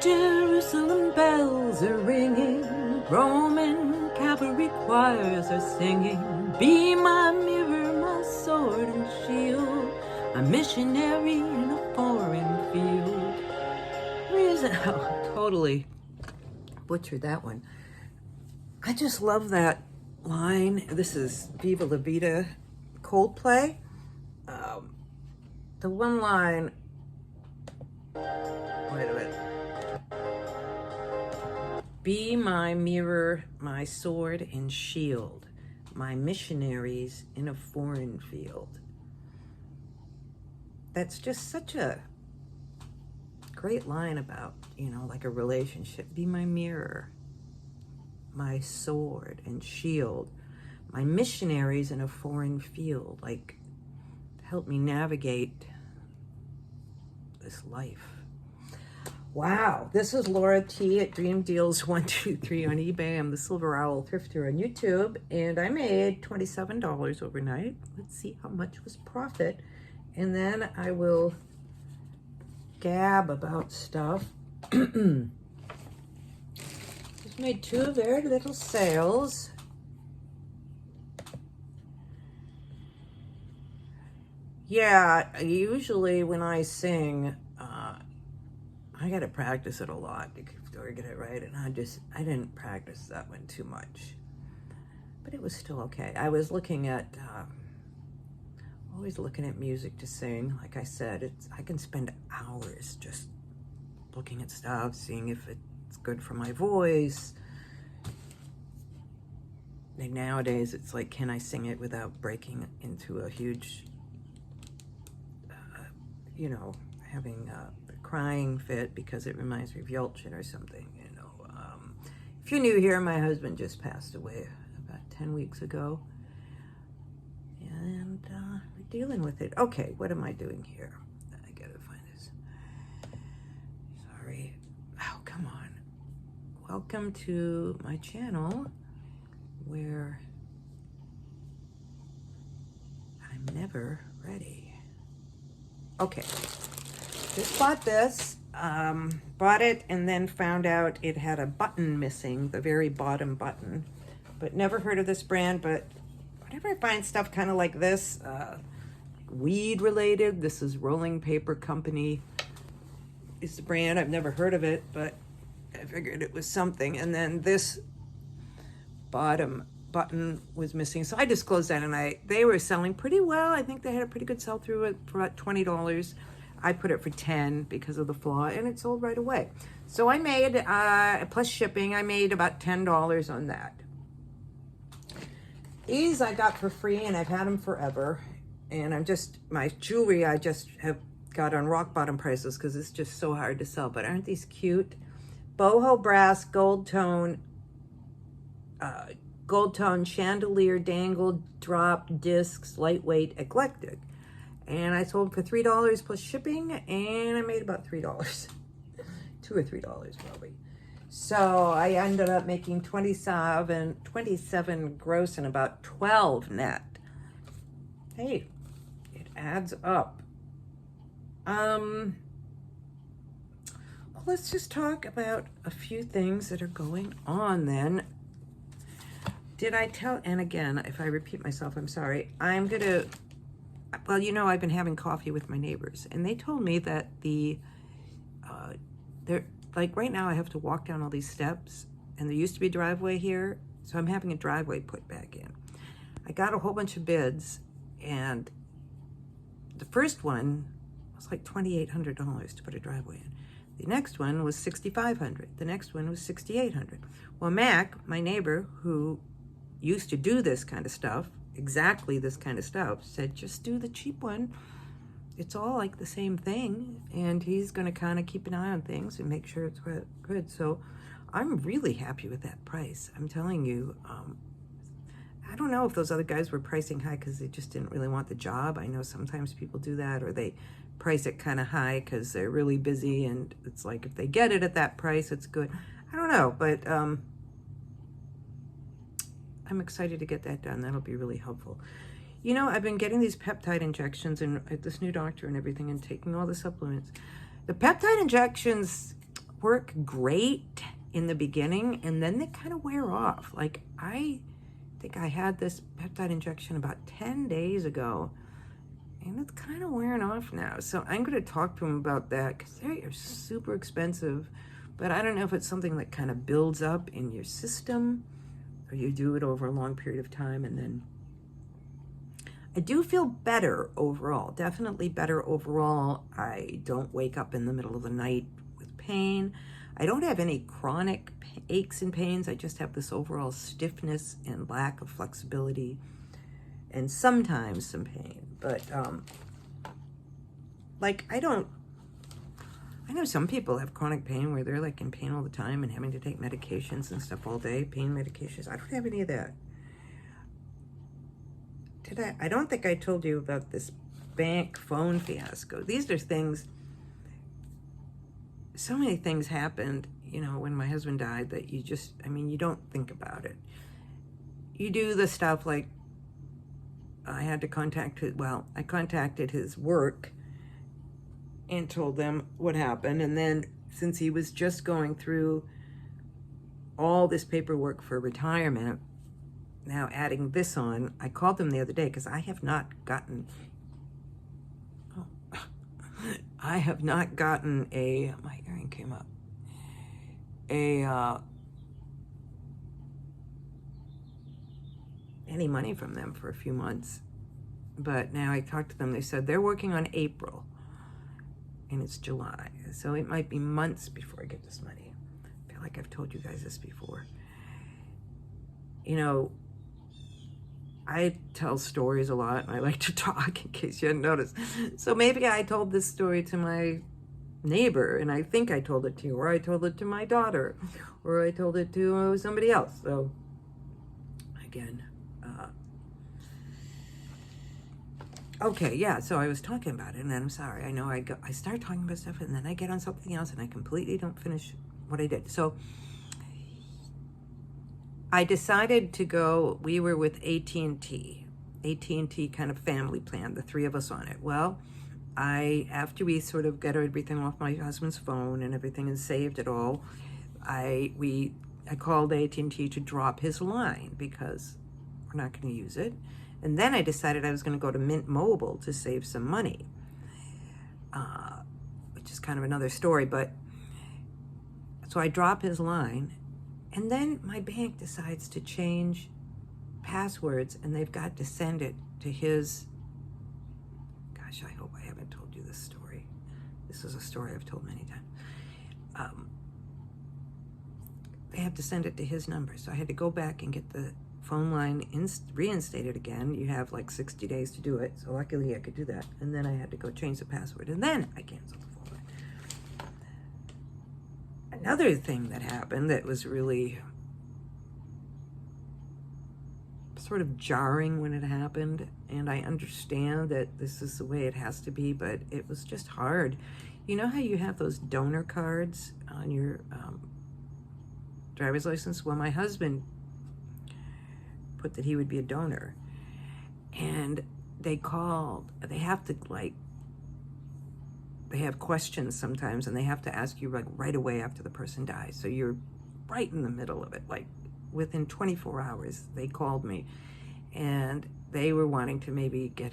Jerusalem bells are ringing, Roman cavalry choirs are singing. Be my mirror, my sword and shield, a missionary in a foreign field. Totally butchered that one. I just love that line. This is Viva La Vida, Coldplay. The one line, wait a minute. Be my mirror, my sword and shield, my missionaries in a foreign field. That's just such a great line about, like a relationship. Be my mirror, my sword and shield, my missionaries in a foreign field, like help me navigate this life. Wow, this is Laura T at Dream Deals 123 on eBay. I'm the Silver Owl Thrifter on YouTube, and I made $27 overnight. Let's see how much was profit, and then I will gab about stuff. Just made two very little sales. Yeah, usually when I sing, I got to practice it a lot to get it right, and I didn't practice that one too much, but it was still okay. I was looking at, always looking at music to sing. Like I said, I can spend hours just looking at stuff, seeing if it's good for my voice. Like nowadays, it's like, can I sing it without breaking into a huge, having a crying fit because it reminds me of Yelchin or something, If you're new here, my husband just passed away about 10 weeks ago, and we're dealing with it. Okay, what am I doing here? I gotta find this. Sorry. Oh, come on. Welcome to my channel where I'm never ready. Okay. Just bought this, bought it, and then found out it had a button missing, the very bottom button. But never heard of this brand, but whenever I find stuff kind of like this, weed related, this is Rolling Paper Company is the brand. I've never heard of it, but I figured it was something. And then this bottom button was missing, so I disclosed that, and they were selling pretty well. I think they had a pretty good sell-through for about $20. I put it for $10 because of the flaw, and it sold right away. So I made, plus shipping, I made about $10 on that. These I got for free, and I've had them forever. And my jewelry I just have got on rock bottom prices because it's just so hard to sell. But aren't these cute? Boho brass gold tone chandelier dangled drop discs, lightweight, eclectic. And I sold for $3 plus shipping, and I made about $3. $2 or $3 probably. So I ended up making 27 gross and about 12 net. Hey, it adds up. Well, let's just talk about a few things that are going on then. Did I tell, and again, if I repeat myself, I'm sorry. Well, I've been having coffee with my neighbors, and they told me that they're like right now I have to walk down all these steps, and there used to be a driveway here, so I'm having a driveway put back in. I got a whole bunch of bids, and the first one was like $2,800 to put a driveway in. The next one was $6,500. The next one was $6,800. Well, Mac, my neighbor, who used to do this kind of stuff, exactly this kind of stuff, said just do the cheap one. It's all like the same thing, and he's going to kind of keep an eye on things and make sure it's good. So I'm really happy with that price. I'm telling you, I don't know if those other guys were pricing high because they just didn't really want the job. I know sometimes people do that, or they price it kind of high because they're really busy, and it's like if they get it at that price, it's good. I don't know, but I'm excited to get that done. That'll be really helpful. I've been getting these peptide injections and at this new doctor and everything, and taking all the supplements. The peptide injections work great in the beginning, and then they kind of wear off. Like, I think I had this peptide injection about 10 days ago, and it's kind of wearing off now. So I'm going to talk to him about that, because they are super expensive. But I don't know if it's something that kind of builds up in your system, or you do it over a long period of time. And then I do feel better overall, definitely better overall. I don't wake up in the middle of the night with pain. I don't have any chronic aches and pains. I just have this overall stiffness and lack of flexibility, and sometimes some pain. But like, I know some people have chronic pain where they're like in pain all the time and having to take medications and stuff all day, pain medications. I don't have any of that. Did I? I don't think I told you about this bank phone fiasco. These are things, so many things happened, you know, when my husband died, that you just, I mean, you don't think about it. You do the stuff like, I had to contact I contacted his work and told them what happened. And then, since he was just going through all this paperwork for retirement, now adding this on, I called them the other day, because I have not gotten my earring came up, any money from them for a few months. But now I talked to them, they said they're working on April, and it's July, so it might be months before I get this money. I feel like I've told you guys this before. You know, I tell stories a lot, and I like to talk, in case you hadn't noticed. So maybe I told this story to my neighbor, and I think I told it to you, or I told it to my daughter, or I told it to somebody else. So again, okay, yeah, so I was talking about it, and then I'm sorry. I know I start talking about stuff, and then I get on something else, and I completely don't finish what I did. So I decided to go, we were with AT&T kind of family plan, the three of us on it. Well, after we sort of got everything off my husband's phone and everything and saved it all, I called AT&T to drop his line, because we're not going to use it. And then I decided I was going to go to Mint Mobile to save some money, which is kind of another story. But so I drop his line, and then my bank decides to change passwords, and they've got to send it to his, gosh, I hope I haven't told you this story. This is a story I've told many times. They have to send it to his number. So I had to go back and get the phone line reinstated again. You have like 60 days to do it. So luckily I could do that. And then I had to go change the password, and then I canceled the phone line. Another thing that happened that was really sort of jarring when it happened, and I understand that this is the way it has to be, but it was just hard. You know how you have those donor cards on your driver's license? Well, my husband put that he would be a donor, and they have questions sometimes, and they have to ask you like right away after the person dies. So you're right in the middle of it. Like within 24 hours, they called me, and they were wanting to maybe get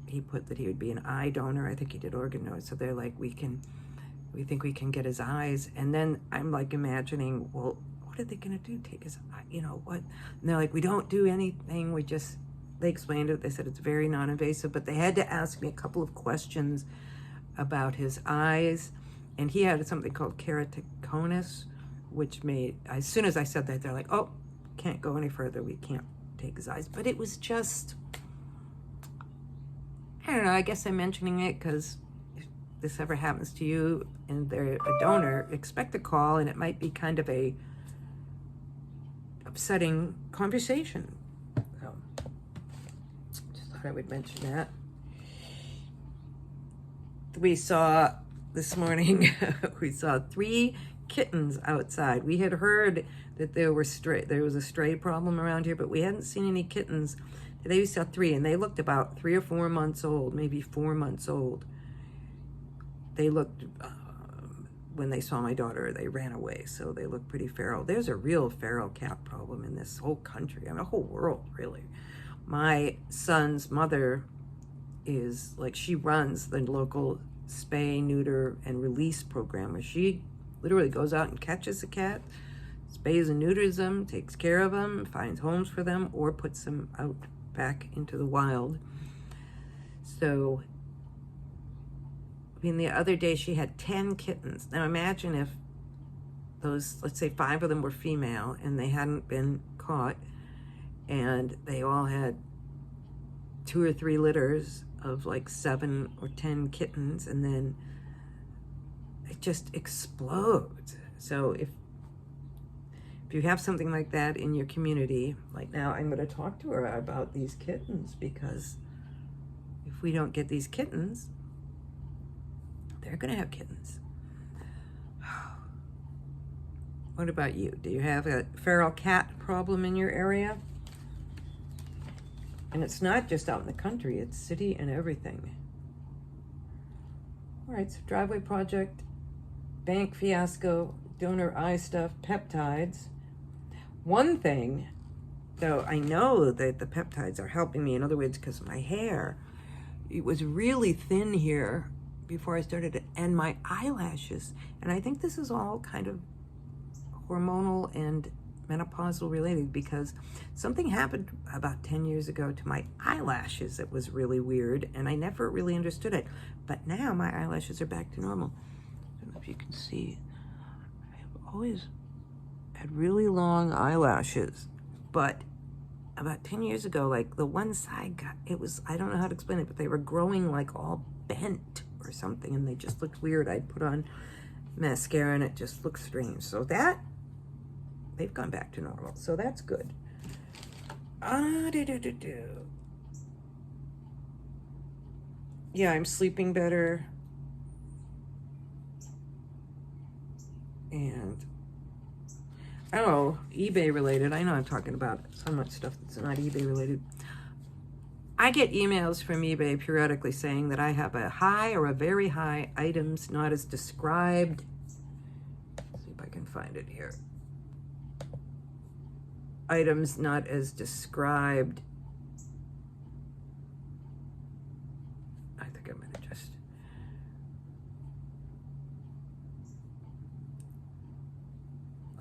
he put that he would be an eye donor. I think he did organ donor. So they're like, we think we can get his eyes. And then I'm like imagining, well, what are they going to do? Take his eye, you know, what? And they're like, we don't do anything. They explained it. They said it's very non-invasive, but they had to ask me a couple of questions about his eyes. And he had something called keratoconus, which made, as soon as I said that, they're like, oh, can't go any further. We can't take his eyes. But it was just, I don't know, I guess I'm mentioning it because if this ever happens to you and they're a donor, expect a call, and it might be kind of a upsetting conversation. So just thought I would mention that. We saw this morning, we saw 3 kittens outside. We had heard that there was a stray problem around here, but we hadn't seen any kittens. Today we saw 3, and they looked about 3 or 4 months old, maybe 4 months old. They looked when they saw my daughter, they ran away. So they look pretty feral. There's a real feral cat problem in this whole country. I mean, the whole world, really. My son's mother is like, she runs the local spay, neuter, and release program where she literally goes out and catches a cat, spays and neuters them, takes care of them, finds homes for them, or puts them out back into the wild. So, I mean, the other day she had 10 kittens. Now imagine if those, let's say 5 of them were female and they hadn't been caught, and they all had 2 or 3 litters of like 7 or 10 kittens, and then it just explodes. So if you have something like that in your community, like now I'm going to talk to her about these kittens, because if we don't get these kittens, they're going to have kittens. What about you? Do you have a feral cat problem in your area? And it's not just out in the country, it's city and everything. All right, so driveway project, bank fiasco, donor eye stuff, peptides. One thing, though, I know that the peptides are helping me, in other words, because my hair, it was really thin here before I started it, and my eyelashes, and I think this is all kind of hormonal and menopausal related, because something happened about 10 years ago to my eyelashes that was really weird, and I never really understood it. But now my eyelashes are back to normal. I don't know if you can see. I've always had really long eyelashes, but about 10 years ago, like the one side got, it was, I don't know how to explain it, but they were growing like all bent or something, and they just looked weird. I'd put on mascara and it just looked strange. So that, they've gone back to normal, so that's good. Yeah, I'm sleeping better. And, oh, eBay related. I know I'm talking about so much stuff that's not eBay related. I get emails from eBay periodically saying that I have a high or a very high items not as described. Let's see if I can find it here. Items not as described. I think I'm gonna just,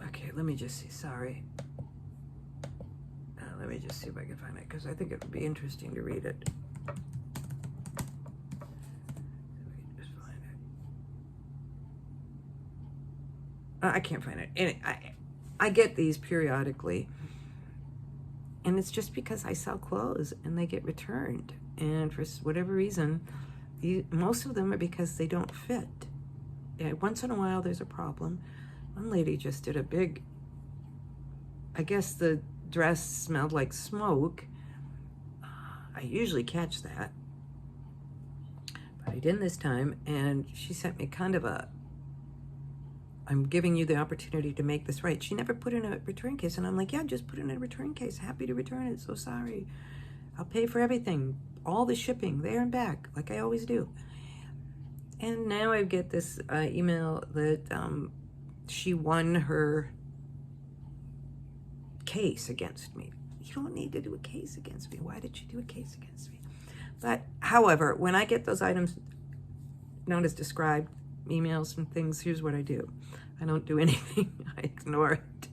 okay, let me just see, sorry. Let me just see if I can find it, because I think it would be interesting to read it. Let me just find it. I can't find it. I get these periodically. And it's just because I sell clothes and they get returned. And for whatever reason, most of them are because they don't fit. Yeah, once in a while there's a problem. One lady just did a big, I guess the dress smelled like smoke. I usually catch that, but I didn't this time. And she sent me kind of a, I'm giving you the opportunity to make this right. She never put in a return case. And I'm like, yeah, just put in a return case. Happy to return it. So sorry. I'll pay for everything. All the shipping there and back, like I always do. And now I get this email that she won her case against me. You don't need to do a case against me. Why did you do a case against me? But however, when I get those items not as described, emails and things, here's what I do. I don't do anything. I ignore it.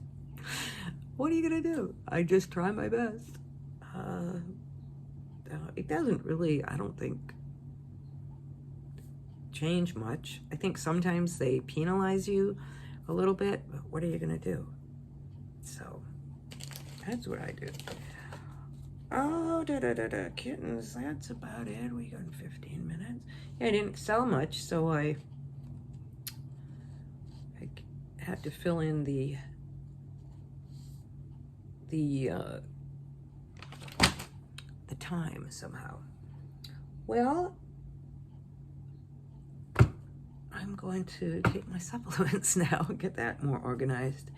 What are you gonna do? I just try my best. It doesn't really, I don't think, change much. I think sometimes they penalize you a little bit, but what are you gonna do? So that's what I do. Oh, kittens, that's about it. We got 15 minutes. Yeah, I didn't sell much, so I had to fill in the time somehow. Well, I'm going to take my supplements now and get that more organized.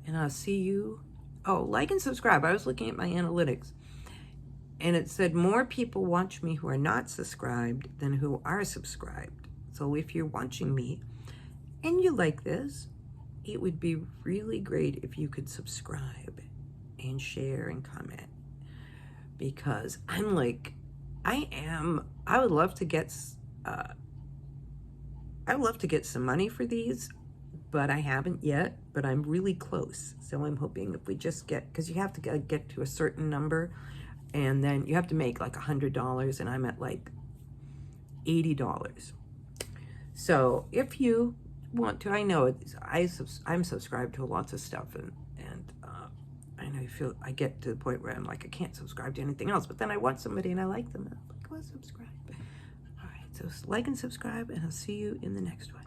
And I'll see you. Oh, like and subscribe. I was looking at my analytics, and it said more people watch me who are not subscribed than who are subscribed. So if you're watching me and you like this, it would be really great if you could subscribe and share and comment, because I would love to get some money for these, but I haven't yet, but I'm really close. So I'm hoping if we just because you have to get to a certain number, and then you have to make like $100, and I'm at like $80. So if you want to, I know I'm subscribed to lots of stuff, and I know I get to the point where I'm like, I can't subscribe to anything else, but then I want somebody and I like them, and I'm like, well, subscribe. All right, so like and subscribe, and I'll see you in the next one.